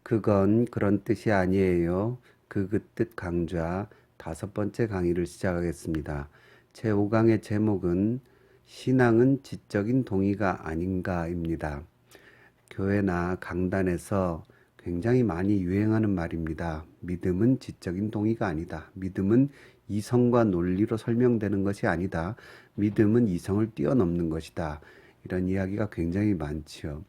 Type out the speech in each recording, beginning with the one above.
그건 그런 뜻이 아니에요. 그 뜻 강좌 5번째 강의를 시작하겠습니다. 제5강의 제목은 신앙은 지적인 동의가 아닌가입니다. 교회나 강단에서 굉장히 많이 유행하는 말입니다. 믿음은 지적인 동의가 아니다. 믿음은 이성과 논리로 설명되는 것이 아니다. 믿음은 이성을 뛰어넘는 것이다. 이런 이야기가 굉장히 많지요.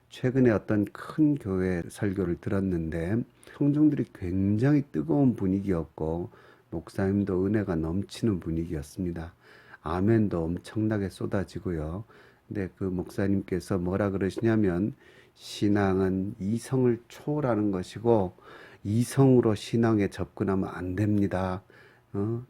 최근에 어떤 큰 교회 설교를 들었는데 청중들이 굉장히 뜨거운 분위기였고 목사님도 은혜가 넘치는 분위기였습니다. 아멘도 엄청나게 쏟아지고요. 근데 그 목사님께서 뭐라 그러시냐면 신앙은 이성을 초월하는 것이고 이성으로 신앙에 접근하면 안 됩니다.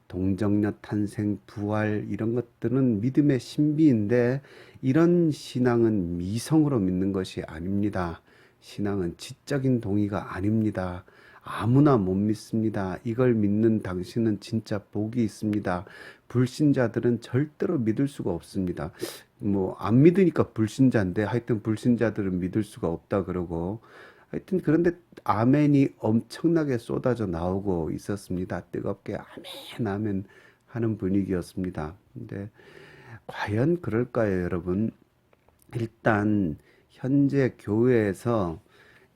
동정녀 탄생, 부활 이런 것들은 믿음의 신비인데 이런 신앙은 미성으로 믿는 것이 아닙니다. 신앙은 지적인 동의가 아닙니다. 아무나 못 믿습니다. 이걸 믿는 당신은 진짜 복이 있습니다. 불신자들은 절대로 믿을 수가 없습니다. 뭐 안 믿으니까 불신자인데 하여튼 불신자들은 믿을 수가 없다 그러고 하여튼 그런데 아멘이 엄청나게 쏟아져 나오고 있었습니다. 뜨겁게 아멘 아멘 하는 분위기였습니다. 근데 과연 그럴까요, 여러분? 일단 현재 교회에서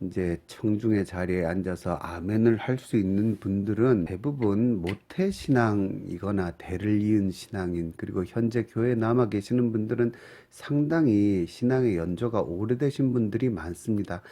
이제 청중의 자리에 앉아서 아멘을 할 수 있는 분들은 대부분 모태 신앙이거나 대를 이은 신앙인, 그리고 현재 교회에 남아 계시는 분들은 상당히 신앙의 연조가 오래되신 분들이 많습니다.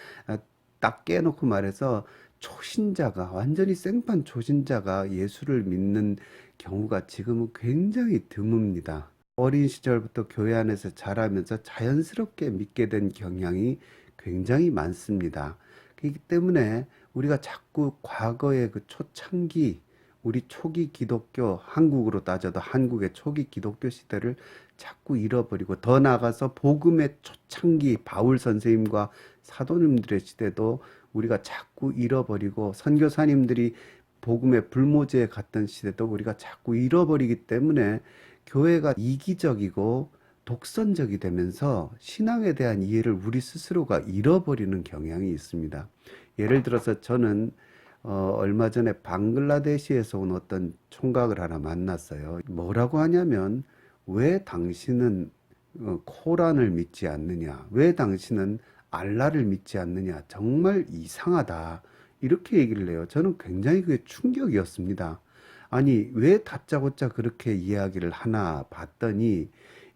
딱 깨놓고 말해서 초신자가, 완전히 생판 초신자가 예수를 믿는 경우가 지금은 굉장히 드뭅니다. 어린 시절부터 교회 안에서 자라면서 자연스럽게 믿게 된 경향이 굉장히 많습니다. 그렇기 때문에 우리가 자꾸 과거의 그 초창기, 우리 초기 기독교, 한국으로 따져도 한국의 초기 기독교 시대를 자꾸 잃어버리고, 더 나아가서 복음의 초창기 바울 선생님과 사도님들의 시대도 우리가 자꾸 잃어버리고, 선교사님들이 복음의 불모지에 갔던 시대도 우리가 자꾸 잃어버리기 때문에 교회가 이기적이고 독선적이 되면서 신앙에 대한 이해를 우리 스스로가 잃어버리는 경향이 있습니다. 예를 들어서 저는 얼마 전에 방글라데시에서 온 어떤 총각을 하나 만났어요. 뭐라고 하냐면, 왜 당신은 코란을 믿지 않느냐? 왜 당신은 알라를 믿지 않느냐? 정말 이상하다. 이렇게 얘기를 해요. 저는 굉장히 그게 충격이었습니다. 아니, 왜 다짜고짜 그렇게 이야기를 하나 봤더니,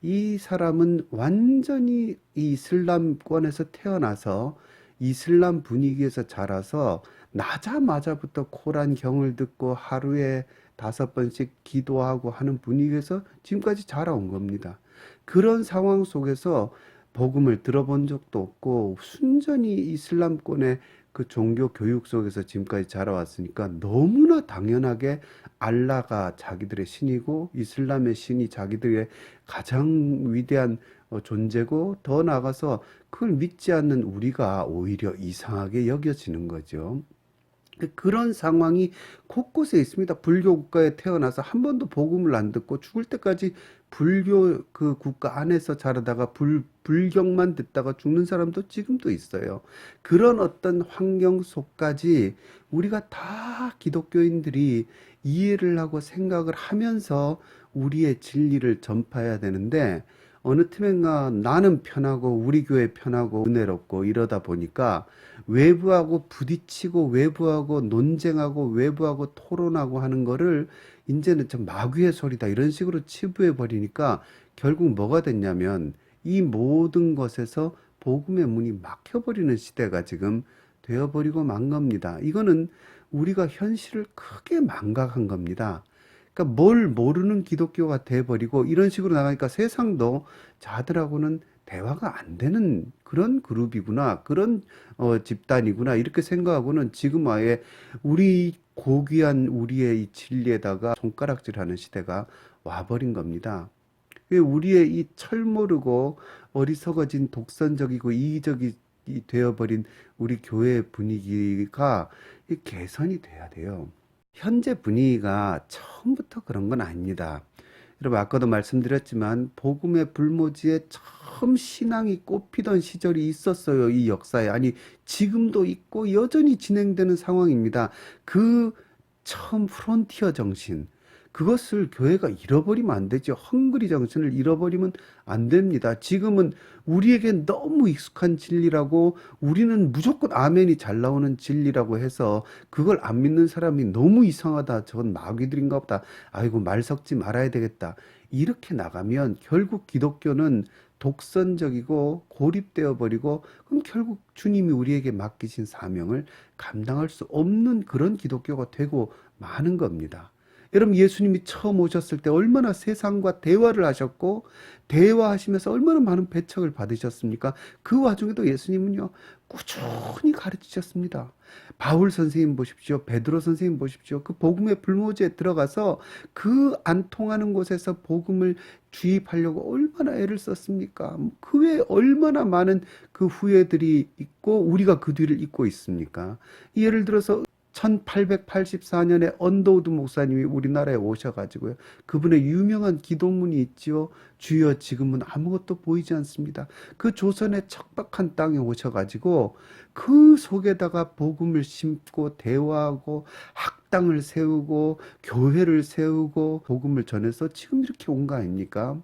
이 사람은 완전히 이슬람권에서 태어나서 이슬람 분위기에서 자라서 나자마자부터 코란 경을 듣고 하루에 5번씩 기도하고 하는 분위기에서 지금까지 자라온 겁니다. 그런 상황 속에서 복음을 들어본 적도 없고 순전히 이슬람권의 그 종교 교육 속에서 지금까지 자라왔으니까 너무나 당연하게 알라가 자기들의 신이고 이슬람의 신이 자기들의 가장 위대한 존재고, 더 나아가서 그걸 믿지 않는 우리가 오히려 이상하게 여겨지는 거죠. 그런 상황이 곳곳에 있습니다. 불교 국가에 태어나서 한 번도 복음을 안 듣고 죽을 때까지 불교 그 국가 안에서 자라다가 불경만 듣다가 죽는 사람도 지금도 있어요. 그런 어떤 환경 속까지 우리가 다 기독교인들이 이해를 하고 생각을 하면서 우리의 진리를 전파해야 되는데, 어느 틈엔가 나는 편하고 우리 교회 편하고 은혜롭고 이러다 보니까 외부하고 부딪히고 외부하고 논쟁하고 외부하고 토론하고 하는 거를 이제는 좀 마귀의 소리다 이런 식으로 치부해 버리니까 결국 뭐가 됐냐면 이 모든 것에서 복음의 문이 막혀버리는 시대가 지금 되어버리고 만 겁니다. 이거는 우리가 현실을 크게 망각한 겁니다. 그러니까 뭘 모르는 기독교가 돼버리고 이런 식으로 나가니까 세상도 자들하고는 대화가 안 되는 그런 그룹이구나, 그런 집단이구나 이렇게 생각하고는 지금 아예 우리 고귀한 우리의 이 진리에다가 손가락질하는 시대가 와버린 겁니다. 우리의 이 철모르고 어리석어진 독선적이고 이기적이 되어버린 우리 교회 분위기가 개선이 돼야 돼요. 현재 분위기가 처음부터 그런 건 아닙니다. 여러분, 아까도 말씀드렸지만 복음의 불모지에 처음 신앙이 꽃피던 시절이 있었어요. 이 역사에. 아니, 지금도 있고 여전히 진행되는 상황입니다. 그 처음 프론티어 정신, 그것을 교회가 잃어버리면 안 되죠. 헝그리 정신을 잃어버리면 안 됩니다. 지금은 우리에게 너무 익숙한 진리라고, 우리는 무조건 아멘이 잘 나오는 진리라고 해서 그걸 안 믿는 사람이 너무 이상하다, 저건 마귀들인가 보다, 아이고 말 섞지 말아야 되겠다, 이렇게 나가면 결국 기독교는 독선적이고 고립되어 버리고, 그럼 결국 주님이 우리에게 맡기신 사명을 감당할 수 없는 그런 기독교가 되고 마는 겁니다. 여러분, 예수님이 처음 오셨을 때 얼마나 세상과 대화를 하셨고, 대화하시면서 얼마나 많은 배척을 받으셨습니까? 그 와중에도 예수님은요, 꾸준히 가르치셨습니다. 바울 선생님 보십시오. 베드로 선생님 보십시오. 그 복음의 불모지에 들어가서 그 안 통하는 곳에서 복음을 주입하려고 얼마나 애를 썼습니까? 그 외에 얼마나 많은 그 후예들이 있고 우리가 그 뒤를 잇고 있습니까? 예를 들어서 1884년에 언더우드 목사님이 우리나라에 오셔가지고요, 그분의 유명한 기도문이 있지요. 주여 지금은 아무것도 보이지 않습니다. 그 조선의 척박한 땅에 오셔가지고 그 속에다가 복음을 심고 대화하고 학당을 세우고 교회를 세우고 복음을 전해서 지금 이렇게 온 거 아닙니까?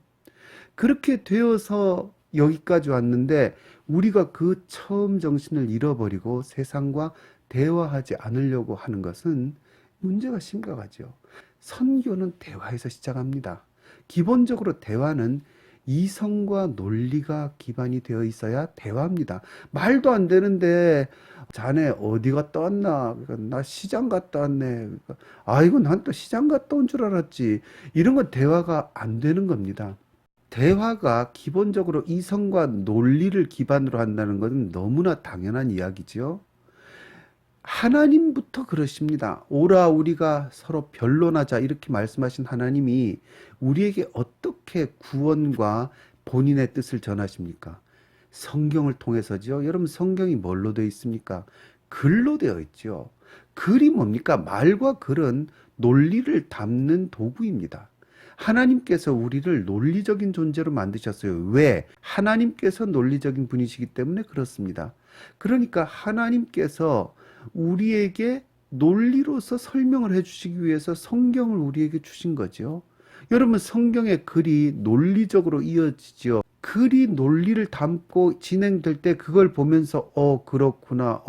그렇게 되어서 여기까지 왔는데, 우리가 그 처음 정신을 잃어버리고 세상과 대화하지 않으려고 하는 것은 문제가 심각하죠. 선교는 대화에서 시작합니다. 기본적으로 대화는 이성과 논리가 기반이 되어 있어야 대화입니다. 말도 안 되는데 자네 어디 갔다 왔나? 그러니까 나 시장 갔다 왔네. 그러니까 아이고 난 또 시장 갔다 온 줄 알았지. 이런 건 대화가 안 되는 겁니다. 대화가 기본적으로 이성과 논리를 기반으로 한다는 것은 너무나 당연한 이야기지요. 하나님부터 그러십니다. 오라 우리가 서로 변론하자, 이렇게 말씀하신 하나님이 우리에게 어떻게 구원과 본인의 뜻을 전하십니까? 성경을 통해서죠. 여러분, 성경이 뭘로 되어 있습니까? 글로 되어 있죠. 글이 뭡니까? 말과 글은 논리를 담는 도구입니다. 하나님께서 우리를 논리적인 존재로 만드셨어요. 왜? 하나님께서 논리적인 분이시기 때문에 그렇습니다. 그러니까 하나님께서 우리에게 논리로서 설명을 해주시기 위해서 성경을 우리에게 주신 거죠. 여러분, 성경의 글이 논리적으로 이어지죠. 글이 논리를 담고 진행될 때 그걸 보면서 그렇구나,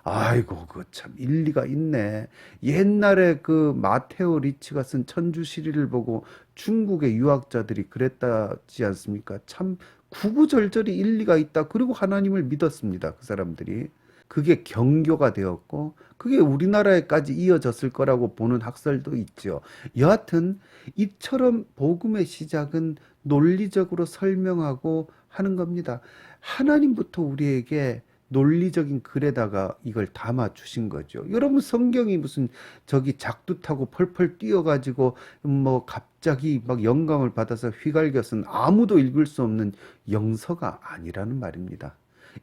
아이고 그 참 일리가 있네. 옛날에 그 마테오 리치가 쓴 천주시리를 보고 중국의 유학자들이 그랬다지 않습니까? 참 구구절절히 일리가 있다. 그리고 하나님을 믿었습니다, 그 사람들이. 그게 경교가 되었고 그게 우리나라에까지 이어졌을 거라고 보는 학설도 있죠. 여하튼 이처럼 복음의 시작은 논리적으로 설명하고 하는 겁니다. 하나님부터 우리에게 논리적인 글에다가 이걸 담아 주신 거죠. 여러분, 성경이 무슨 저기 작두 타고 펄펄 뛰어가지고 뭐 갑자기 막 영감을 받아서 휘갈겨 쓴 아무도 읽을 수 없는 영서가 아니라는 말입니다.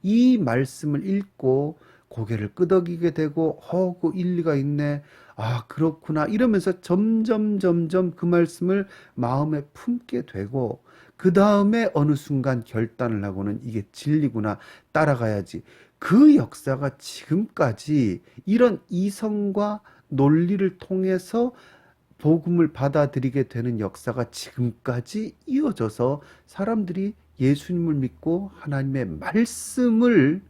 이 말씀을 읽고 고개를 끄덕이게 되고 그 일리가 있네, 아 그렇구나, 이러면서 점점 그 말씀을 마음에 품게 되고, 그 다음에 어느 순간 결단을 하고는 이게 진리구나, 따라가야지. 그 역사가 지금까지 이런 이성과 논리를 통해서 복음을 받아들이게 되는 역사가 지금까지 이어져서 사람들이 예수님을 믿고 하나님의 말씀을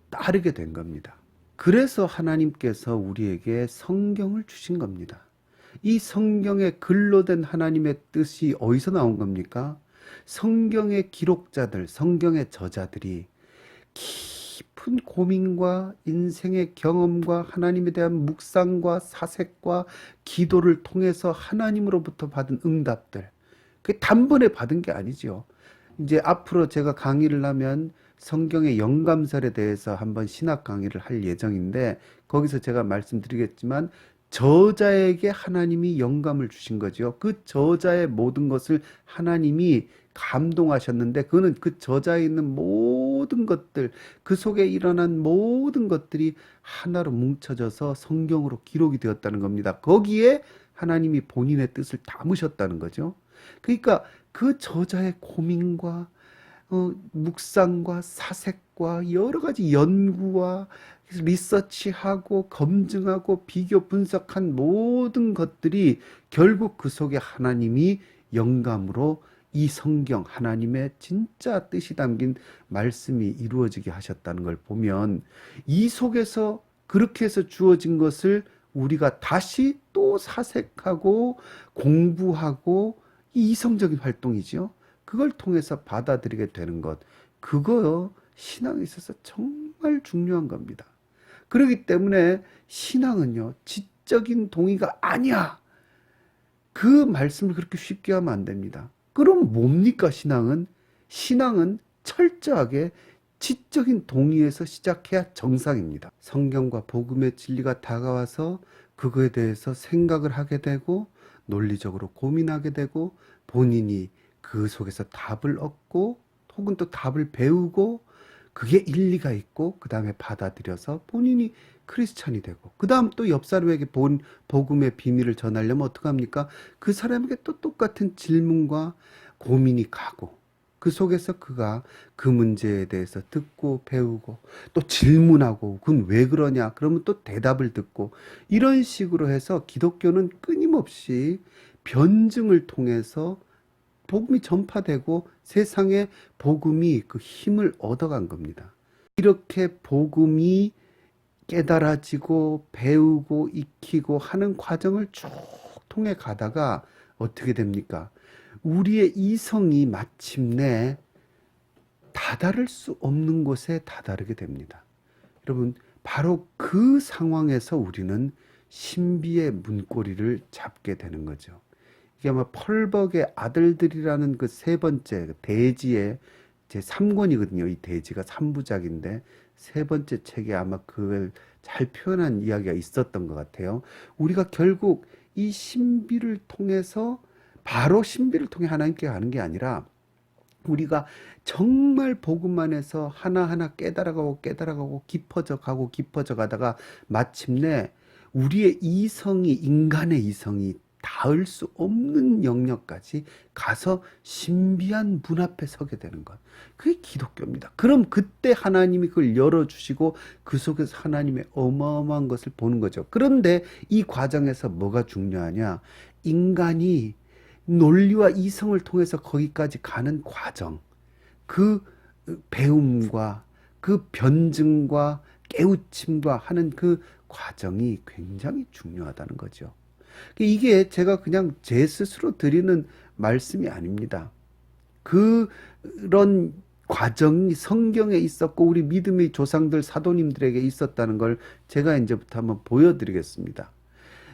따르게 된 겁니다. 그래서 하나님께서 우리에게 성경을 주신 겁니다. 이 성경의 글로 된 하나님의 뜻이 어디서 나온 겁니까? 성경의 기록자들, 성경의 저자들이 깊은 고민과 인생의 경험과 하나님에 대한 묵상과 사색과 기도를 통해서 하나님으로부터 받은 응답들, 그게 단번에 받은 게 아니죠. 이제 앞으로 제가 강의를 하면 성경의 영감설에 대해서 한번 신학 강의를 할 예정인데, 거기서 제가 말씀드리겠지만 저자에게 하나님이 영감을 주신 거죠. 그 저자의 모든 것을 하나님이 감동하셨는데, 그거는 그 저자에 있는 모든 것들, 그 속에 일어난 모든 것들이 하나로 뭉쳐져서 성경으로 기록이 되었다는 겁니다. 거기에 하나님이 본인의 뜻을 담으셨다는 거죠. 그러니까 그 저자의 고민과 묵상과 사색과 여러 가지 연구와 리서치하고 검증하고 비교 분석한 모든 것들이 결국 그 속에 하나님이 영감으로 이 성경 하나님의 진짜 뜻이 담긴 말씀이 이루어지게 하셨다는 걸 보면 이 속에서 그렇게 해서 주어진 것을 우리가 다시 또 사색하고 공부하고 이 이성적인 활동이죠. 그걸 통해서 받아들이게 되는 것. 그거 신앙에 있어서 정말 중요한 겁니다. 그렇기 때문에 신앙은요, 지적인 동의가 아니야. 그 말씀을 그렇게 쉽게 하면 안 됩니다. 그럼 뭡니까, 신앙은? 신앙은 철저하게 지적인 동의에서 시작해야 정상입니다. 성경과 복음의 진리가 다가와서 그거에 대해서 생각을 하게 되고 논리적으로 고민하게 되고 본인이 그 속에서 답을 얻고 혹은 또 답을 배우고 그게 일리가 있고 그 다음에 받아들여서 본인이 크리스찬이 되고 그 다음 또 옆 사람에게 복음의 비밀을 전하려면 어떡합니까? 그 사람에게 또 똑같은 질문과 고민이 가고 그 속에서 그가 그 문제에 대해서 듣고 배우고 또 질문하고 그건 왜 그러냐 그러면 또 대답을 듣고 이런 식으로 해서 기독교는 끊임없이 변증을 통해서 복음이 전파되고 세상에 복음이 그 힘을 얻어간 겁니다. 이렇게 복음이 깨달아지고 배우고 익히고 하는 과정을 쭉 통해 가다가 어떻게 됩니까? 우리의 이성이 마침내 다다를 수 없는 곳에 다다르게 됩니다. 여러분, 바로 그 상황에서 우리는 신비의 문고리를 잡게 되는 거죠. 이게 아마 펄벅의 아들들이라는 그 세 번째 대지의 제 3권이거든요. 이 대지가 3부작인데 세 번째 책에 아마 그걸 잘 표현한 이야기가 있었던 것 같아요. 우리가 결국 이 신비를 통해서 바로 신비를 통해 하나님께 가는 게 아니라 우리가 정말 복음 안에서 하나하나 깨달아가고 깊어져 가다가 마침내 우리의 이성이 인간의 이성이 닿을 수 없는 영역까지 가서 신비한 문 앞에 서게 되는 것. 그게 기독교입니다. 그럼 그때 하나님이 그걸 열어주시고 그 속에서 하나님의 어마어마한 것을 보는 거죠. 그런데 이 과정에서 뭐가 중요하냐? 인간이 논리와 이성을 통해서 거기까지 가는 과정, 그 배움과 그 변증과 깨우침과 하는 그 과정이 굉장히 중요하다는 거죠. 이게 제가 그냥 제 스스로 드리는 말씀이 아닙니다. 그런 과정이 성경에 있었고 우리 믿음의 조상들 사도님들에게 있었다는 걸 제가 이제부터 한번 보여드리겠습니다.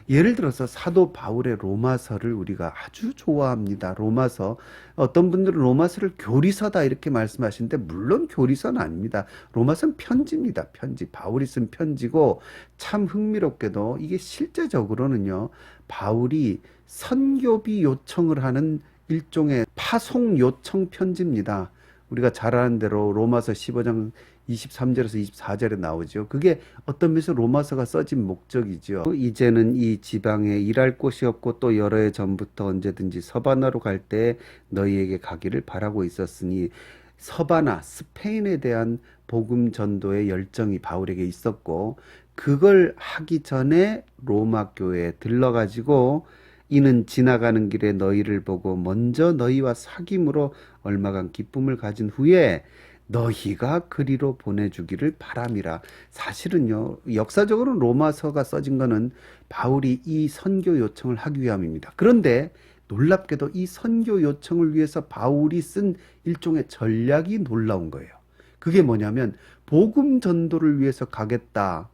예를 들어서 사도 바울의 로마서를 우리가 아주 좋아합니다. 로마서. 어떤 분들은 로마서를 교리서다 이렇게 말씀하시는데 물론 교리서는 아닙니다. 로마서는 편지입니다. 편지. 바울이 쓴 편지고 참 흥미롭게도 이게 실제적으로는요. 바울이 선교비 요청을 하는 일종의 파송 요청 편지입니다. 우리가 잘 아는 대로 로마서 15장 23절에서 24절에 나오죠. 그게 어떤 면에서 로마서가 써진 목적이죠. 이제는 이 지방에 일할 곳이 없고 또 여러 해 전부터 언제든지 서바나로 갈 때 너희에게 가기를 바라고 있었으니 서바나, 스페인에 대한 복음 전도의 열정이 바울에게 있었고 그걸 하기 전에 로마 교회에 들러가지고 이는 지나가는 길에 너희를 보고 먼저 너희와 사귐으로 얼마간 기쁨을 가진 후에 너희가 그리로 보내주기를 바람이라. 사실은요, 역사적으로 로마서가 써진 거는 바울이 이 선교 요청을 하기 위함입니다. 그런데 놀랍게도 이 선교 요청을 위해서 바울이 쓴 일종의 전략이 놀라운 거예요. 그게 뭐냐면 복음 전도를 위해서 가겠다.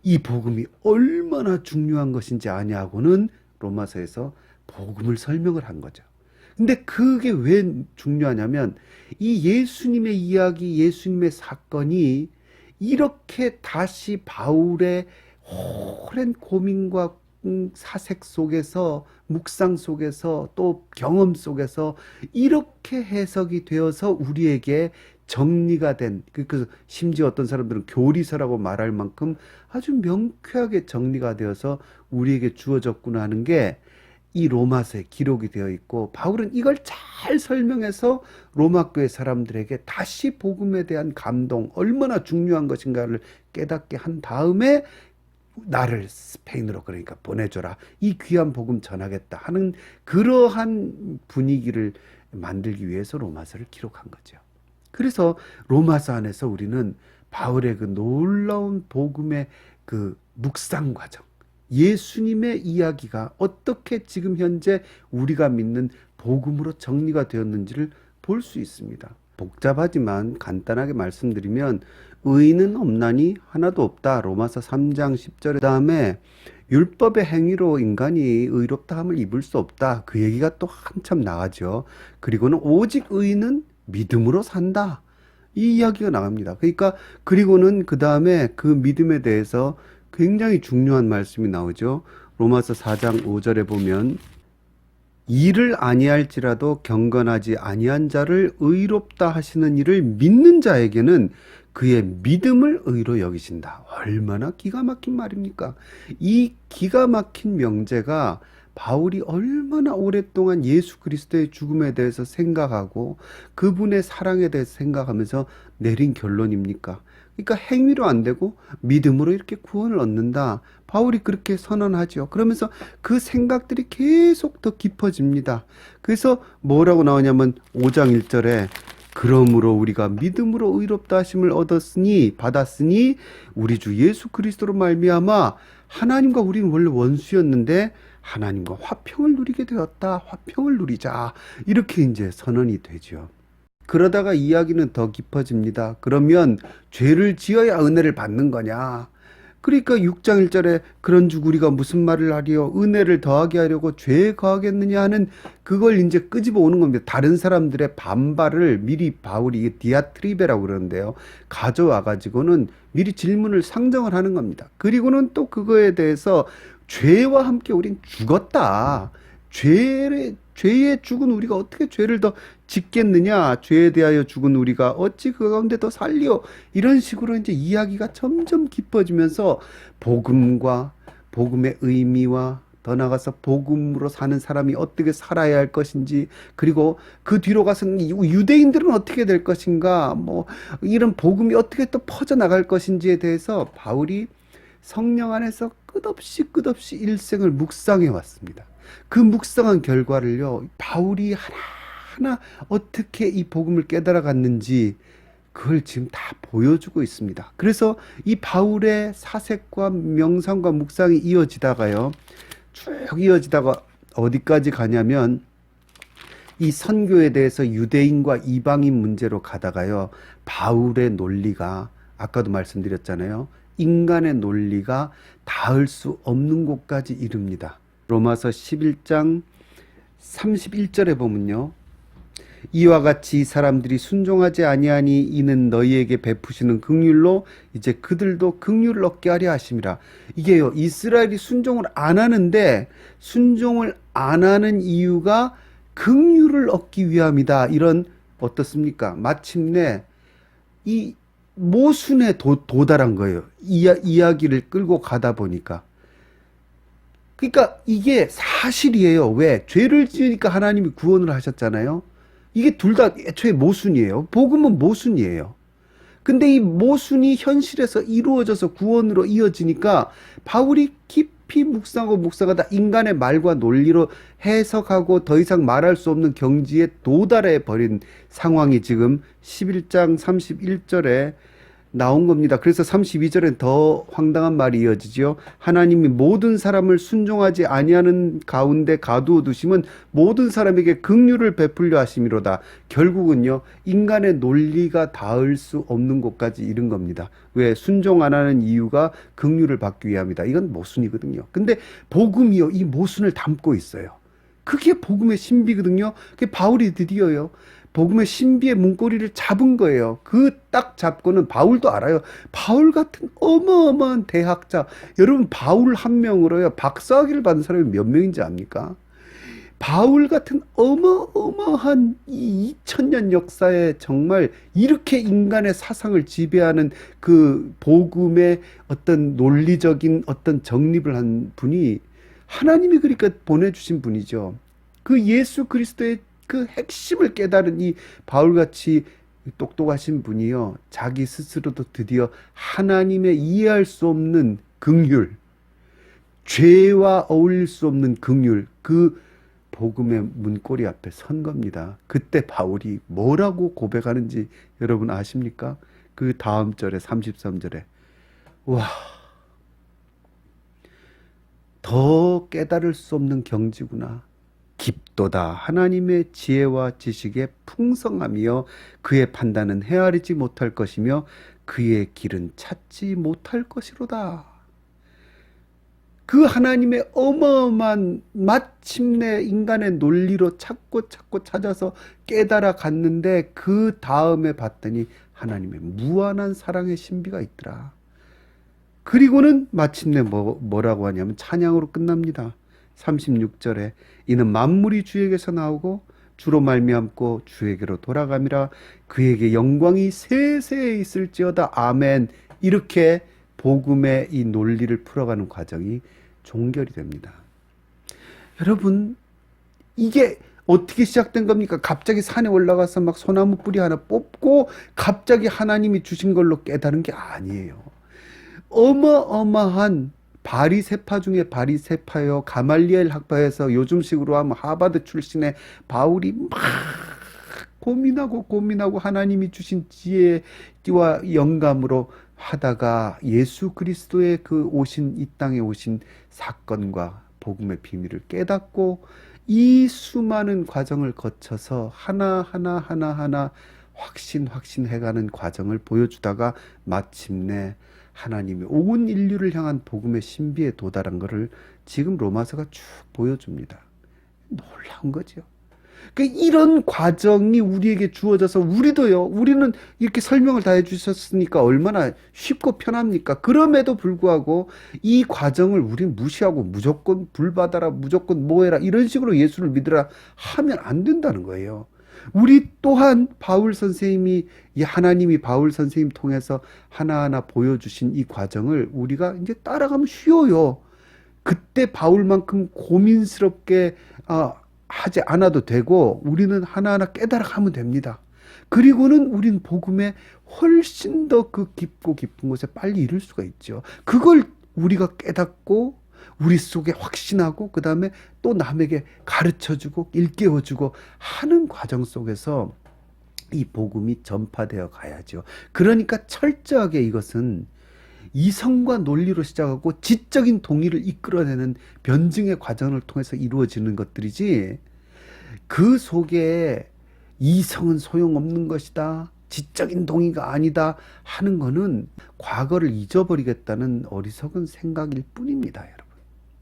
이 복음이 얼마나 중요한 것인지 아냐고는 로마서에서 복음을 설명을 한 거죠. 근데 그게 왜 중요하냐면 이 예수님의 이야기, 예수님의 사건이 이렇게 다시 바울의 오랜 고민과 사색 속에서 묵상 속에서 또 경험 속에서 이렇게 해석이 되어서 우리에게 정리가 된, 그래서 심지어 어떤 사람들은 교리서라고 말할 만큼 아주 명쾌하게 정리가 되어서 우리에게 주어졌구나 하는 게 이 로마서에 기록이 되어 있고, 바울은 이걸 잘 설명해서 로마 교회 사람들에게 다시 복음에 대한 감동, 얼마나 중요한 것인가를 깨닫게 한 다음에 나를 스페인으로 그러니까 보내줘라, 이 귀한 복음 전하겠다 하는 그러한 분위기를 만들기 위해서 로마서를 기록한 거죠. 그래서 로마서 안에서 우리는 바울의 그 놀라운 복음의 그 묵상 과정, 예수님의 이야기가 어떻게 지금 현재 우리가 믿는 복음으로 정리가 되었는지를 볼 수 있습니다. 복잡하지만 간단하게 말씀드리면, 의인은 없나니 하나도 없다, 로마서 3장 10절. 그 다음에 율법의 행위로 인간이 의롭다함을 입을 수 없다, 그 얘기가 또 한참 나가죠. 그리고는 오직 의인은 믿음으로 산다, 이 이야기가 나갑니다. 그러니까 그리고는 그 다음에 그 믿음에 대해서 굉장히 중요한 말씀이 나오죠. 로마서 4장 5절에 보면, 이를 아니할지라도 경건하지 아니한 자를 의롭다 하시는 이를 믿는 자에게는 그의 믿음을 의로 여기신다. 얼마나 기가 막힌 말입니까? 이 기가 막힌 명제가 바울이 얼마나 오랫동안 예수 그리스도의 죽음에 대해서 생각하고 그분의 사랑에 대해서 생각하면서 내린 결론입니까? 그러니까 행위로 안 되고 믿음으로 이렇게 구원을 얻는다, 바울이 그렇게 선언하죠. 그러면서 그 생각들이 계속 더 깊어집니다. 그래서 뭐라고 나오냐면 5장 1절에, 그러므로 우리가 믿음으로 의롭다 하심을 받았으니 우리 주 예수 그리스도로 말미암아 하나님과 우리는 원래 원수였는데 하나님과 화평을 누리게 되었다, 화평을 누리자, 이렇게 이제 선언이 되죠. 그러다가 이야기는 더 깊어집니다. 그러면 죄를 지어야 은혜를 받는 거냐? 그러니까 6장 1절에 그런즉 우리가 무슨 말을 하리요? 은혜를 더하게 하려고 죄에 거하겠느냐 하는 그걸 이제 끄집어 오는 겁니다. 다른 사람들의 반발을 미리 바울이 디아트리베라고 그러는데요, 가져와 가지고는 미리 질문을 상정을 하는 겁니다. 그리고는 또 그거에 대해서 죄와 함께 우린 죽었다, 죄에 죽은 우리가 어떻게 죄를 더 짓겠느냐, 죄에 대하여 죽은 우리가 어찌 그 가운데 더 살리오, 이런 식으로 이제 이야기가 점점 깊어지면서 복음과 복음의 의미와 더 나아가서 복음으로 사는 사람이 어떻게 살아야 할 것인지, 그리고 그 뒤로 가서 유대인들은 어떻게 될 것인가, 뭐 이런 복음이 어떻게 또 퍼져나갈 것인지에 대해서 바울이 성령 안에서 끝없이 일생을 묵상해 왔습니다. 그 묵상한 결과를요, 바울이 하나하나 어떻게 이 복음을 깨달아 갔는지 그걸 지금 다 보여주고 있습니다. 그래서 이 바울의 사색과 명상과 묵상이 이어지다가요, 쭉 이어지다가 어디까지 가냐면 이 선교에 대해서 유대인과 이방인 문제로 가다가요, 바울의 논리가 아까도 말씀드렸잖아요, 인간의 논리가 닿을 수 없는 곳까지 이릅니다. 로마서 11장 31절에 보면요, 이와 같이 사람들이 순종하지 아니하니 이는 너희에게 베푸시는 긍휼로 이제 그들도 긍휼을 얻게 하려 하심이라. 이게요, 이스라엘이 순종을 안 하는데 순종을 안 하는 이유가 긍휼을 얻기 위함이다, 이런, 어떻습니까? 마침내 이 모순에 도달한 거예요. 이야기를 끌고 가다 보니까. 그러니까 이게 사실이에요. 왜? 죄를 지으니까 하나님이 구원을 하셨잖아요. 이게 둘 다 애초에 모순이에요. 복음은 모순이에요. 근데 이 모순이 현실에서 이루어져서 구원으로 이어지니까 바울이 깊이 묵상하다 인간의 말과 논리로 해석하고 더 이상 말할 수 없는 경지에 도달해 버린 상황이 지금 11장 31절에 나온 겁니다. 그래서 32절엔 더 황당한 말이 이어지죠. 하나님이 모든 사람을 순종하지 아니하는 가운데 가두어 두심은 모든 사람에게 긍휼을 베풀려 하심이로다. 결국은요, 인간의 논리가 닿을 수 없는 곳까지 이른 겁니다. 왜? 순종 안 하는 이유가 긍휼을 받기 위함이다. 이건 모순이거든요. 근데 복음이요, 이 모순을 담고 있어요. 그게 복음의 신비거든요. 그게 바울이 드디어요, 복음의 신비의 문고리를 잡은 거예요. 그 딱 잡고는, 바울도 알아요. 바울 같은 어마어마한 대학자, 여러분 바울 한 명으로요 박사학위를 받은 사람이 몇 명인지 압니까? 바울 같은 어마어마한 이 2000년 역사에 정말 이렇게 인간의 사상을 지배하는 그 복음의 어떤 논리적인 어떤 정립을 한 분이 하나님이 그러니까 보내주신 분이죠. 그 예수 그리스도의 그 핵심을 깨달은 이 바울같이 똑똑하신 분이요, 자기 스스로도 드디어 하나님의 이해할 수 없는 긍휼, 죄와 어울릴 수 없는 긍휼, 그 복음의 문고리 앞에 선 겁니다. 그때 바울이 뭐라고 고백하는지 여러분 아십니까? 그 다음 절에 33절에 와, 더 깨달을 수 없는 경지구나. 깊도다. 하나님의 지혜와 지식의 풍성함이여 그의 판단은 헤아리지 못할 것이며 그의 길은 찾지 못할 것이로다. 그 하나님의 어마어마한, 마침내 인간의 논리로 찾고 찾아서 깨달아 갔는데 그 다음에 봤더니 하나님의 무한한 사랑의 신비가 있더라. 그리고는 마침내 뭐라고 하냐면 찬양으로 끝납니다. 36절에 이는 만물이 주에게서 나오고 주로 말미암고 주에게로 돌아감이라 그에게 영광이 세세에 있을지어다. 아멘. 이렇게 복음의 이 논리를 풀어가는 과정이 종결이 됩니다. 여러분, 이게 어떻게 시작된 겁니까? 갑자기 산에 올라가서 막 소나무 뿌리 하나 뽑고 갑자기 하나님이 주신 걸로 깨달은 게 아니에요. 어마어마한 바리새파 중에 바리새파요, 가말리엘 학파에서 요즘식으로 하면 하버드 출신의 바울이 막 고민하고 하나님이 주신 지혜와 영감으로 하다가 예수 그리스도의 그 오신, 이 땅에 오신 사건과 복음의 비밀을 깨닫고 이 수많은 과정을 거쳐서 하나하나 확신해가는 과정을 보여주다가 마침내 하나님이 온 인류를 향한 복음의 신비에 도달한 것을 지금 로마서가 쭉 보여줍니다. 놀라운 거죠. 그러니까 이런 과정이 우리에게 주어져서 우리는 이렇게 설명을 다 해주셨으니까 얼마나 쉽고 편합니까? 그럼에도 불구하고 이 과정을 우리는 무시하고 무조건 불받아라, 무조건 뭐해라, 이런 식으로 예수를 믿으라 하면 안 된다는 거예요. 우리 또한 바울 선생님이, 이 하나님이 바울 선생님 통해서 하나하나 보여주신 이 과정을 우리가 이제 따라가면 쉬워요. 그때 바울만큼 고민스럽게 하지 않아도 되고 우리는 하나하나 깨달아가면 됩니다. 그리고는 우린 복음에 훨씬 더 그 깊고 깊은 곳에 빨리 이룰 수가 있죠. 그걸 우리가 깨닫고 우리 속에 확신하고 그 다음에 또 남에게 가르쳐주고 일깨워주고 하는 과정 속에서 이 복음이 전파되어 가야죠. 그러니까 철저하게 이것은 이성과 논리로 시작하고 지적인 동의를 이끌어내는 변증의 과정을 통해서 이루어지는 것들이지, 그 속에 이성은 소용없는 것이다, 지적인 동의가 아니다 하는 거는 과거를 잊어버리겠다는 어리석은 생각일 뿐입니다, 여러분.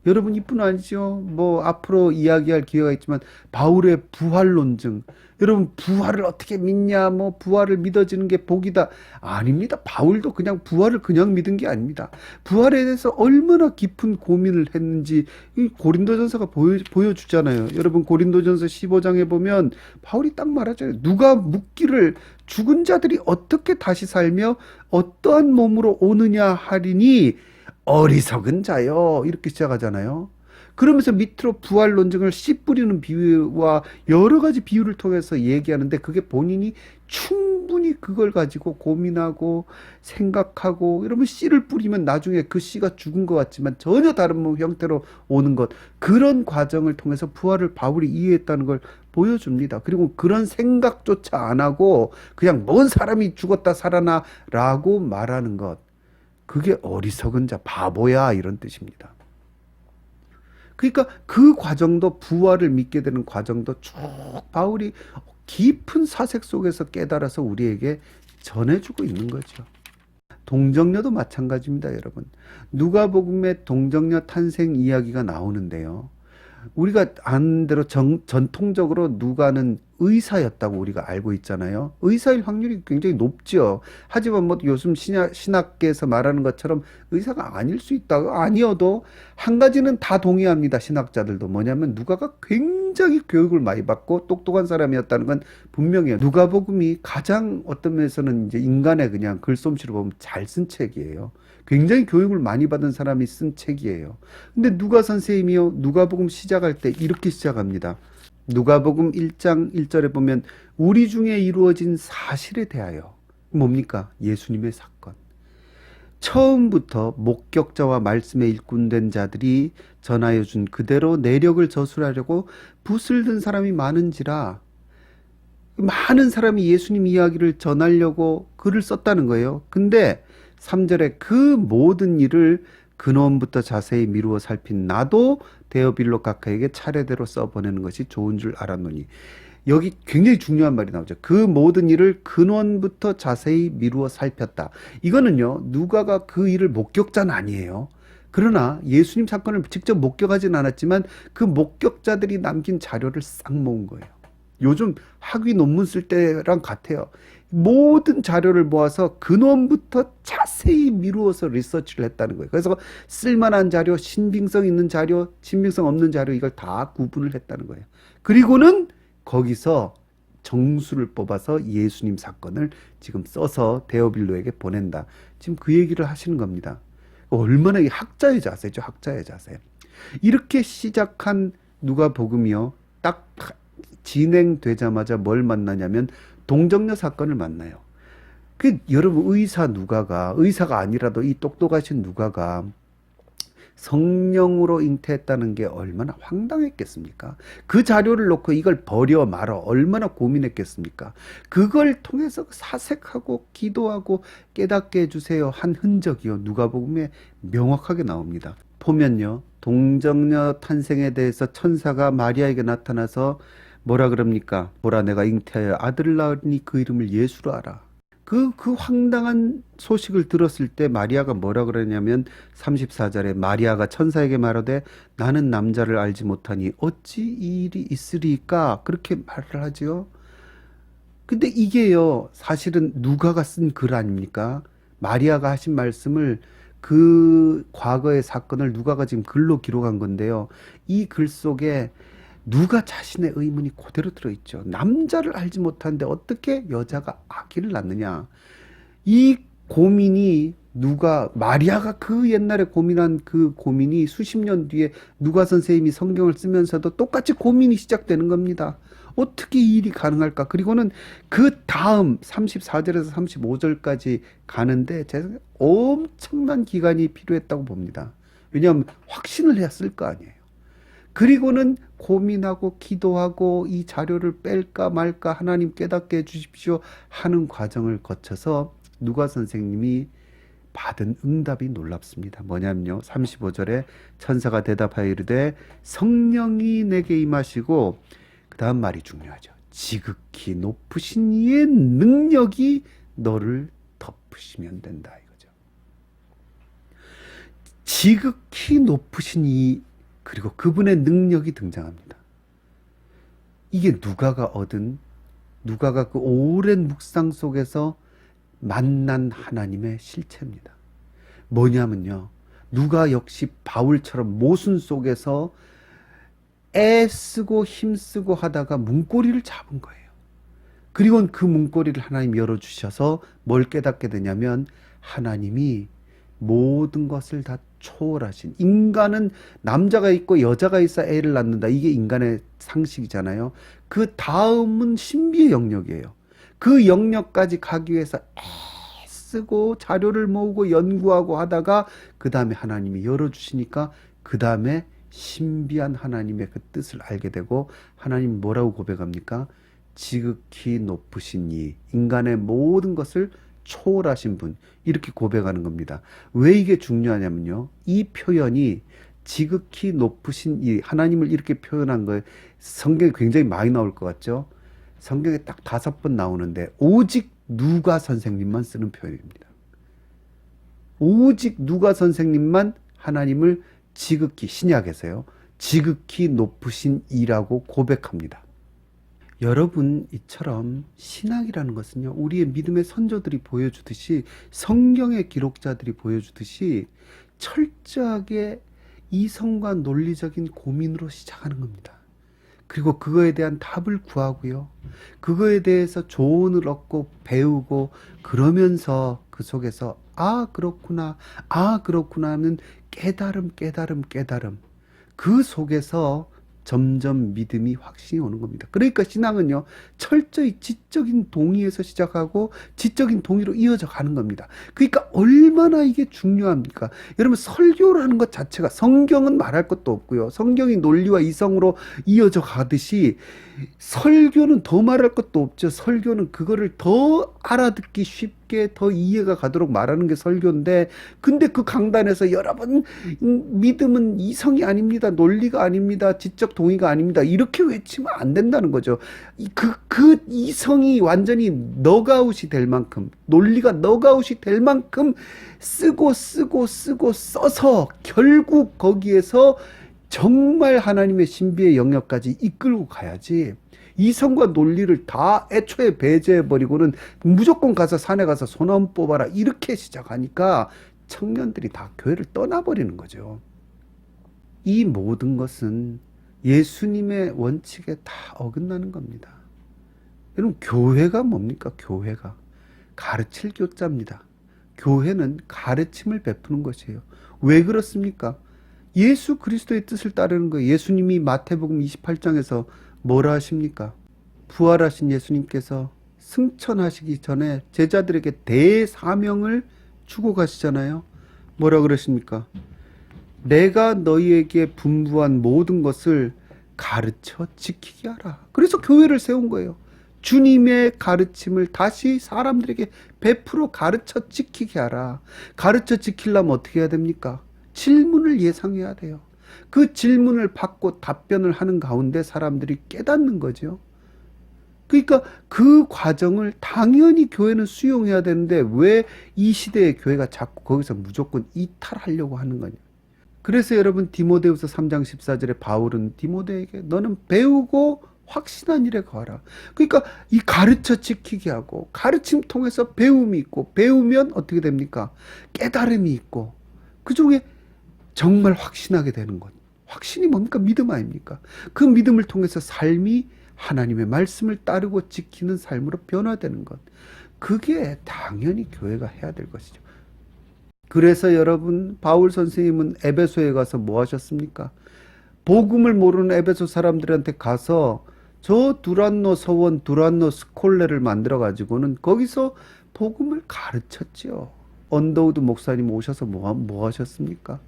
여러분, 이뿐 아니죠. 뭐 앞으로 이야기할 기회가 있지만 바울의 부활 논증. 여러분, 부활을 어떻게 믿냐? 뭐 부활을 믿어지는 게 복이다. 아닙니다. 바울도 그냥 부활을 그냥 믿은 게 아닙니다. 부활에 대해서 얼마나 깊은 고민을 했는지 이 고린도전서가 보여주잖아요. 여러분, 고린도전서 15장에 보면 바울이 딱 말하잖아요. 누가 묻기를 죽은 자들이 어떻게 다시 살며 어떠한 몸으로 오느냐 하리니 어리석은 자요, 이렇게 시작하잖아요. 그러면서 밑으로 부활 논증을 씨 뿌리는 비유와 여러 가지 비유를 통해서 얘기하는데 그게 본인이 충분히 그걸 가지고 고민하고 생각하고 이러면 씨를 뿌리면 나중에 그 씨가 죽은 것 같지만 전혀 다른 형태로 오는 것, 그런 과정을 통해서 부활을 바울이 이해했다는 걸 보여줍니다. 그리고 그런 생각조차 안 하고 그냥 뭔 사람이 죽었다 살아나 라고 말하는 것, 그게 어리석은 자, 바보야, 이런 뜻입니다. 그러니까 그 과정도, 부활을 믿게 되는 과정도 쭉 바울이 깊은 사색 속에서 깨달아서 우리에게 전해주고 있는 거죠. 동정녀도 마찬가지입니다, 여러분. 누가복음의 동정녀 탄생 이야기가 나오는데요. 우리가 아는 대로 전통적으로 누가는 의사였다고 우리가 알고 있잖아요. 의사일 확률이 굉장히 높죠. 하지만 뭐 요즘 신학계에서 말하는 것처럼 의사가 아닐 수 있다. 아니어도 한 가지는 다 동의합니다. 신학자들도. 뭐냐면 누가가 굉장히 굉장히 교육을 많이 받고 똑똑한 사람이었다는 건 분명해요. 누가복음이 가장 어떤 면에서는 이제 인간의 그냥 글솜씨로 보면 잘 쓴 책이에요. 굉장히 교육을 많이 받은 사람이 쓴 책이에요. 근데 누가 선생님이요? 누가복음 시작할 때 이렇게 시작합니다. 누가복음 1장 1절에 보면 우리 중에 이루어진 사실에 대하여 뭡니까? 예수님의 사건. 처음부터 목격자와 말씀에 일꾼된 자들이 전하여 준 그대로 내력을 저술하려고 붓을 든 사람이 많은지라 많은 사람이 예수님 이야기를 전하려고 글을 썼다는 거예요. 근데 3절에 그 모든 일을 근원부터 자세히 미루어 살핀 나도 데오빌로 각하에게 차례대로 써보내는 것이 좋은 줄 알았노니 여기 굉장히 중요한 말이 나오죠. 그 모든 일을 근원부터 자세히 미루어 살폈다. 이거는요, 누가가 그 일을 목격자는 아니에요. 그러나 예수님 사건을 직접 목격하진 않았지만 그 목격자들이 남긴 자료를 싹 모은 거예요. 요즘 학위 논문 쓸 때랑 같아요. 모든 자료를 모아서 근원부터 자세히 미루어서 리서치를 했다는 거예요. 그래서 쓸만한 자료, 신빙성 있는 자료, 신빙성 없는 자료 이걸 다 구분을 했다는 거예요. 그리고는 거기서 정수를 뽑아서 예수님 사건을 지금 써서 데오빌로에게 보낸다. 지금 그 얘기를 하시는 겁니다. 얼마나 학자의 자세죠. 학자의 자세. 이렇게 시작한 누가복음이요. 딱 진행되자마자 뭘 만나냐면 동정녀 사건을 만나요. 그 여러분 의사가 아니라도 이 똑똑하신 누가가 성령으로 잉태했다는 게 얼마나 황당했겠습니까? 그 자료를 놓고 이걸 버려 말어 얼마나 고민했겠습니까? 그걸 통해서 사색하고 기도하고 깨닫게 해주세요 한 흔적이요. 누가복음에 명확하게 나옵니다. 보면요. 동정녀 탄생에 대해서 천사가 마리아에게 나타나서 뭐라 그럽니까? 보라 내가 잉태하여 아들을 낳으니 그 이름을 예수로 하라. 그 황당한 소식을 들었을 때 마리아가 뭐라 그러냐면 34절에 마리아가 천사에게 말하되 나는 남자를 알지 못하니 어찌 이 일이 있으리까? 그렇게 말을 하죠. 근데 이게요 사실은 누가가 쓴 글 아닙니까? 마리아가 하신 말씀을 그 과거의 사건을 누가가 지금 글로 기록한 건데요. 이 글 속에 누가 자신의 의문이 그대로 들어있죠. 남자를 알지 못하는데 어떻게 여자가 아기를 낳느냐. 이 고민이 마리아가 그 옛날에 고민한 그 고민이 수십 년 뒤에 누가 선생님이 성경을 쓰면서도 똑같이 고민이 시작되는 겁니다. 어떻게 이 일이 가능할까? 그리고는 그 다음 34절에서 35절까지 가는데 제가 엄청난 기간이 필요했다고 봅니다. 왜냐하면 확신을 해야 쓸 거 아니에요. 그리고는 고민하고 기도하고 이 자료를 뺄까 말까 하나님 깨닫게 해주십시오 하는 과정을 거쳐서 누가 선생님이 받은 응답이 놀랍습니다. 뭐냐면요. 35절에 천사가 대답하여 이르되 성령이 내게 임하시고 그 다음 말이 중요하죠. 지극히 높으신 이의 능력이 너를 덮으시면 된다 이거죠. 지극히 높으신 이 그리고 그분의 능력이 등장합니다. 이게 누가가 그 오랜 묵상 속에서 만난 하나님의 실체입니다. 뭐냐면요. 누가 역시 바울처럼 모순 속에서 애쓰고 힘쓰고 하다가 문고리를 잡은 거예요. 그리고 그 문고리를 하나님이 열어주셔서 뭘 깨닫게 되냐면 하나님이 모든 것을 다 초월하신 인간은 남자가 있고 여자가 있어 애를 낳는다. 이게 인간의 상식이잖아요. 그 다음은 신비의 영역이에요. 그 영역까지 가기 위해서 애쓰고 자료를 모으고 연구하고 하다가 그 다음에 하나님이 열어주시니까 그 다음에 신비한 하나님의 그 뜻을 알게 되고 하나님 뭐라고 고백합니까? 지극히 높으신 이 인간의 모든 것을 초월하신 분 이렇게 고백하는 겁니다. 왜 이게 중요하냐면요. 이 표현이 지극히 높으신 이 하나님을 이렇게 표현한 거에 성경에 굉장히 많이 나올 것 같죠. 성경에 딱 5번 나오는데 오직 누가 선생님만 쓰는 표현입니다. 오직 누가 선생님만 하나님을 지극히 신약에서요. 지극히 높으신 이라고 고백합니다. 여러분 이처럼 신학이라는 것은요. 우리의 믿음의 선조들이 보여주듯이 성경의 기록자들이 보여주듯이 철저하게 이성과 논리적인 고민으로 시작하는 겁니다. 그리고 그거에 대한 답을 구하고요. 그거에 대해서 조언을 얻고 배우고 그러면서 그 속에서 아, 그렇구나. 아, 그렇구나 하는 깨달음, 깨달음, 깨달음. 그 속에서 점점 믿음이 확신이 오는 겁니다. 그러니까 신앙은요, 철저히 지적인 동의에서 시작하고 지적인 동의로 이어져 가는 겁니다. 그러니까 얼마나 이게 중요합니까? 여러분, 설교라는 것 자체가 성경은 말할 것도 없고요. 성경이 논리와 이성으로 이어져 가듯이 설교는 더 말할 것도 없죠. 설교는 그거를 더 알아듣기 쉽게 더 이해가 가도록 말하는 게 설교인데, 근데 그 강단에서 여러분, 믿음은 이성이 아닙니다. 논리가 아닙니다. 지적 동의가 아닙니다. 이렇게 외치면 안 된다는 거죠. 그 이성이 완전히 넉아웃이 될 만큼, 논리가 넉아웃이 될 만큼 쓰고 써서 결국 거기에서 정말 하나님의 신비의 영역까지 이끌고 가야지, 이성과 논리를 다 애초에 배제해버리고는 무조건 가서 산에 가서 소나무 뽑아라 이렇게 시작하니까 청년들이 다 교회를 떠나버리는 거죠. 이 모든 것은 예수님의 원칙에 다 어긋나는 겁니다. 여러분, 교회가 뭡니까? 교회가 가르칠 교자입니다. 교회는 가르침을 베푸는 것이에요. 왜 그렇습니까? 예수 그리스도의 뜻을 따르는 거예요. 예수님이 마태복음 28장에서 뭐라 하십니까? 부활하신 예수님께서 승천하시기 전에 제자들에게 대사명을 주고 가시잖아요. 뭐라 그러십니까? 내가 너희에게 분부한 모든 것을 가르쳐 지키게 하라. 그래서 교회를 세운 거예요. 주님의 가르침을 다시 사람들에게 베풀어 가르쳐 지키게 하라. 가르쳐 지키려면 어떻게 해야 됩니까? 질문을 예상해야 돼요. 그 질문을 받고 답변을 하는 가운데 사람들이 깨닫는 거죠. 그러니까 그 과정을 당연히 교회는 수용해야 되는데 왜 이 시대의 교회가 자꾸 거기서 무조건 이탈하려고 하는 거냐. 그래서 여러분, 디모데후서 3장 14절에 바울은 디모데에게 너는 배우고 확신한 일에 거하라. 그러니까 이 가르쳐 지키게 하고 가르침 통해서 배움이 있고, 배우면 어떻게 됩니까? 깨달음이 있고, 그 중에 정말 확신하게 되는 것. 확신이 뭡니까? 믿음 아닙니까? 그 믿음을 통해서 삶이 하나님의 말씀을 따르고 지키는 삶으로 변화되는 것. 그게 당연히 교회가 해야 될 것이죠. 그래서 여러분, 바울 선생님은 에베소에 가서 뭐 하셨습니까? 복음을 모르는 에베소 사람들한테 가서 저 두란노 서원, 두란노 스콜레를 만들어 가지고는 거기서 복음을 가르쳤죠. 언더우드 목사님 오셔서 뭐 하셨습니까?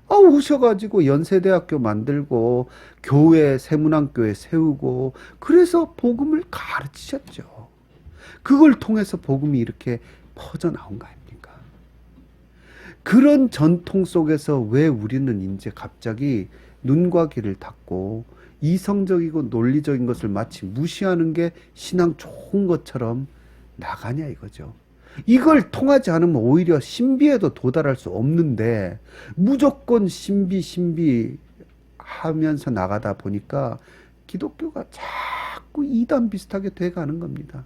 오셔가지고 연세대학교 만들고 교회, 세문안교회 세우고, 그래서 복음을 가르치셨죠. 그걸 통해서 복음이 이렇게 퍼져나온 거 아닙니까? 그런 전통 속에서 왜 우리는 이제 갑자기 눈과 귀를 닫고 이성적이고 논리적인 것을 마치 무시하는 게 신앙 좋은 것처럼 나가냐 이거죠. 이걸 통하지 않으면 오히려 신비에도 도달할 수 없는데 무조건 신비 하면서 나가다 보니까 기독교가 자꾸 이단 비슷하게 돼가는 겁니다.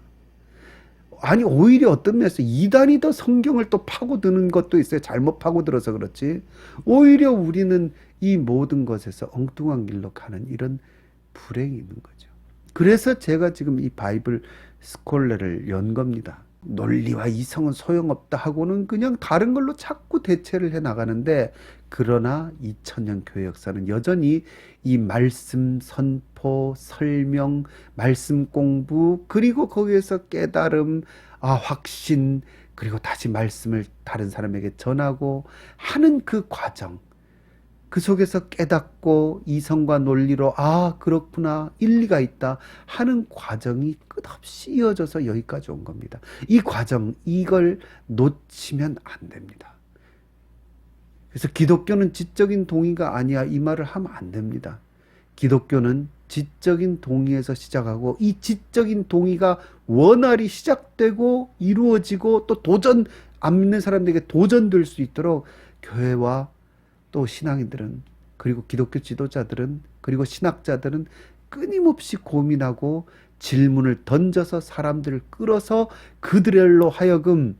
아니, 오히려 어떤 면에서 이단이 더 성경을 또 파고드는 것도 있어요. 잘못 파고들어서 그렇지. 오히려 우리는 이 모든 것에서 엉뚱한 길로 가는 이런 불행이 있는 거죠. 그래서 제가 지금 이 바이블 스콜레를 연 겁니다. 논리와 이성은 소용없다 하고는 그냥 다른 걸로 자꾸 대체를 해 나가는데, 그러나 2000년 교회 역사는 여전히 이 말씀 선포, 설명, 말씀 공부, 그리고 거기에서 깨달음, 확신, 그리고 다시 말씀을 다른 사람에게 전하고 하는 그 과정, 그 속에서 깨닫고 이성과 논리로 그렇구나, 일리가 있다 하는 과정이 끝없이 이어져서 여기까지 온 겁니다. 이 과정, 이걸 놓치면 안 됩니다. 그래서 기독교는 지적인 동의가 아니야, 이 말을 하면 안 됩니다. 기독교는 지적인 동의에서 시작하고, 이 지적인 동의가 원활히 시작되고 이루어지고 또 안 믿는 사람들에게 도전될 수 있도록 교회와 또 신앙인들은, 그리고 기독교 지도자들은, 그리고 신학자들은 끊임없이 고민하고 질문을 던져서 사람들을 끌어서 그들로 하여금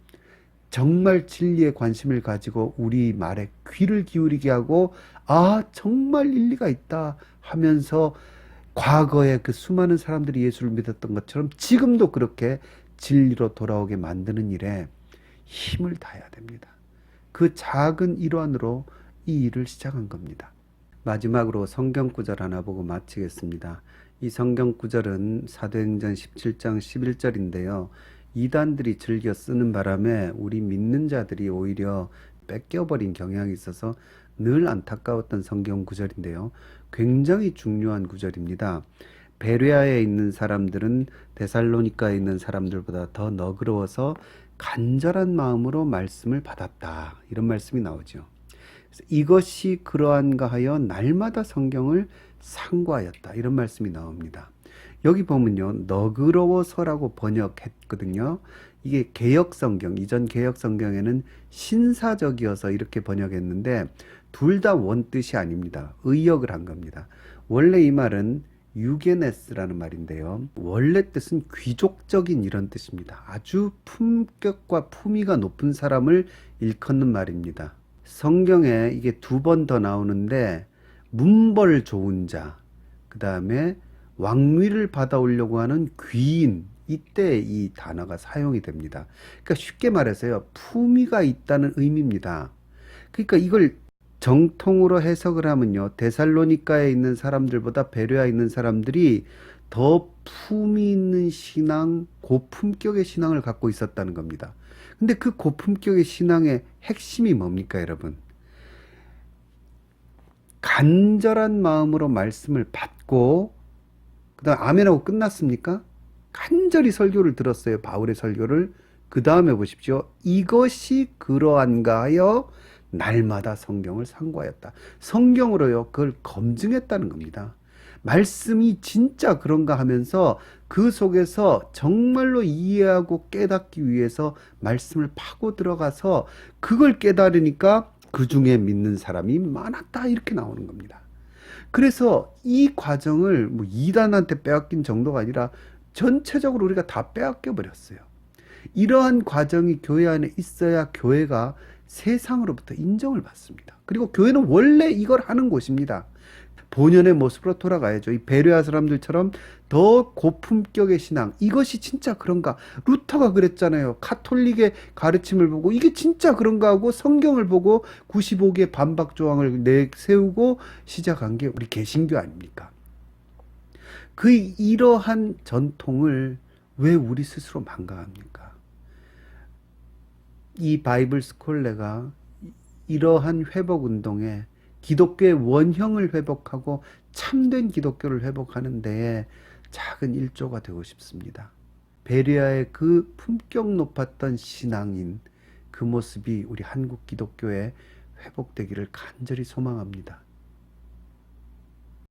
정말 진리에 관심을 가지고 우리 말에 귀를 기울이게 하고 정말 일리가 있다 하면서 과거에 그 수많은 사람들이 예수를 믿었던 것처럼 지금도 그렇게 진리로 돌아오게 만드는 일에 힘을 다해야 됩니다. 그 작은 일환으로 이 일을 시작한 겁니다. 마지막으로 성경 구절 하나 보고 마치겠습니다. 이 성경 구절은 사도행전 17장 11절인데요. 이단들이 즐겨 쓰는 바람에 우리 믿는 자들이 오히려 뺏겨버린 경향이 있어서 늘 안타까웠던 성경 구절인데요. 굉장히 중요한 구절입니다. 베레아에 있는 사람들은 데살로니가에 있는 사람들보다 더 너그러워서 간절한 마음으로 말씀을 받았다. 이런 말씀이 나오죠. 이것이 그러한가 하여 날마다 성경을 상고하였다. 이런 말씀이 나옵니다. 여기 보면요. 너그러워서라고 번역했거든요. 이게 개역성경, 이전 개역성경에는 신사적이어서 이렇게 번역했는데 둘 다 원뜻이 아닙니다. 의역을 한 겁니다. 원래 이 말은 유게네스라는 말인데요. 원래 뜻은 귀족적인 이런 뜻입니다. 아주 품격과 품위가 높은 사람을 일컫는 말입니다. 성경에 이게 2번 더 나오는데 문벌 좋은 자, 그 다음에 왕위를 받아오려고 하는 귀인, 이때 이 단어가 사용이 됩니다. 그러니까 쉽게 말해서요, 품위가 있다는 의미입니다. 그러니까 이걸 정통으로 해석을 하면요, 데살로니가에 있는 사람들보다 베레아에 있는 사람들이 더 품위 있는 신앙, 고품격의 신앙을 갖고 있었다는 겁니다. 근데 그 고품격의 신앙의 핵심이 뭡니까, 여러분? 간절한 마음으로 말씀을 받고, 그 다음 아멘하고 끝났습니까? 간절히 설교를 들었어요, 바울의 설교를. 그 다음에 보십시오. 이것이 그러한가 하여 날마다 성경을 상고하였다. 성경으로요, 그걸 검증했다는 겁니다. 말씀이 진짜 그런가 하면서 그 속에서 정말로 이해하고 깨닫기 위해서 말씀을 파고 들어가서 그걸 깨달으니까 그 중에 믿는 사람이 많았다. 이렇게 나오는 겁니다. 그래서 이 과정을 뭐 이단한테 빼앗긴 정도가 아니라 전체적으로 우리가 다 빼앗겨 버렸어요. 이러한 과정이 교회 안에 있어야 교회가 세상으로부터 인정을 받습니다. 그리고 교회는 원래 이걸 하는 곳입니다. 본연의 모습으로 돌아가야죠. 이 베레아 사람들처럼 더 고품격의 신앙, 이것이 진짜 그런가? 루터가 그랬잖아요. 카톨릭의 가르침을 보고 이게 진짜 그런가 하고 성경을 보고 95개의 반박 조항을 내세우고 시작한 게 우리 개신교 아닙니까? 그 이러한 전통을 왜 우리 스스로 망각합니까? 이 바이블 스콜레가 이러한 회복 운동에 기독교의 원형을 회복하고 참된 기독교를 회복하는 데에 작은 일조가 되고 싶습니다. 베레아의 그 품격 높았던 신앙인 그 모습이 우리 한국 기독교에 회복되기를 간절히 소망합니다.